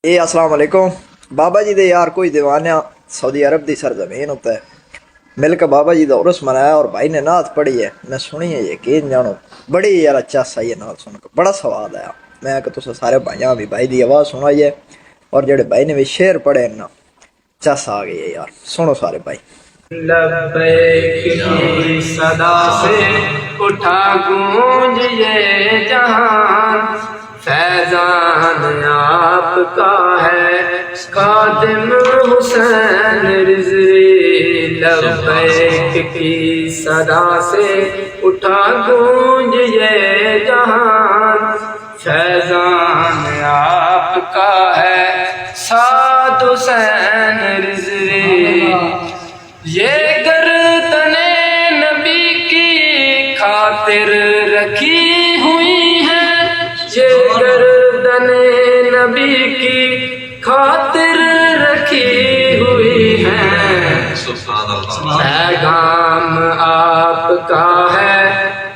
السلام علیکم بابا جی دے یار کوئی دیوانہ سعودی عرب دی سرزمین ہوتا ہے مل کے بابا جی دا عرس منایا اور بھائی نے نعت پڑھی ہے میں سنی ہے یقین جانو بڑی یار اچھا صحیح ہے نعت سن کے بڑا سواد آیا میں کہ تسا سارے بھائیاں بھی بھائی دی آواز سنائیے اور جڑے بھائی نے بھی شعر پڑھے نا چس آ گئی ہے یار سنو سارے بھائی لبیک کی صدا سے اٹھا گونج یہ جہان فیضان آپ کا ہے خادم حسین رضوی لبیک کی صدا سے اٹھا گونج یہ جہان فیضان آپ کا ہے سعد حسین رضوی یہ گردن نبی کی خاطر رکھی ہوئی ہے یہ گردن نبی کی خاطر رکھی ہوئی ہے پیغام آپ کا ہے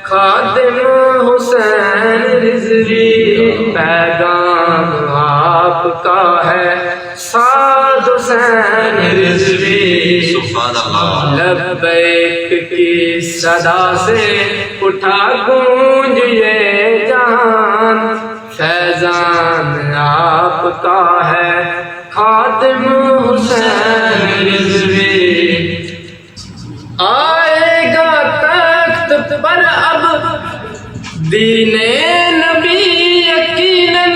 خادم حسین رضوی پیغام آپ کا ہے سعد حسین رضوی لبیک کی صدا سے اٹھا گونج یہ جہان فیضان آپ کا ہے خادم حسین رضوی آئے گا تخت پر اب دین نبی یقیناً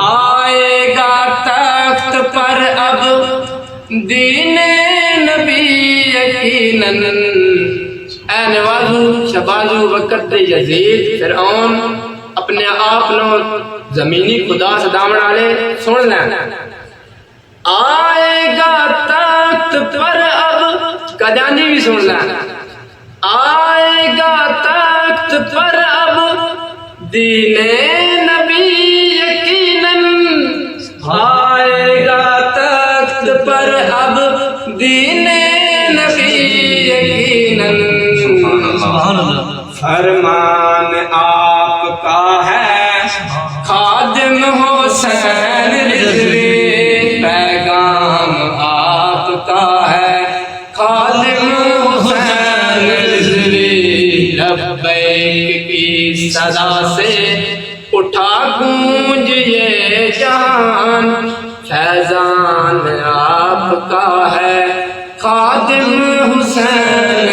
آئے گا تخت پر اب دین نبی یقیناً اے نوازو شبازو وقت یزید فرعون اپنے آپ نو زمینی خدا سے دامن آلے سن لیں آئے گا تخت پر اب قدانی بھی سن لیں آئے گا تخت پر اب دین نبی یقیناً آئے گا تخت پر اب دین نبی یقیناً فرمان آپ کا ہے خادم حسین رضوی پیغام آپ کا ہے خادم حسین رضوی لبیک کی صدا سے اٹھا گونج یہ جہان فیضان آپ کا ہے خادم حسین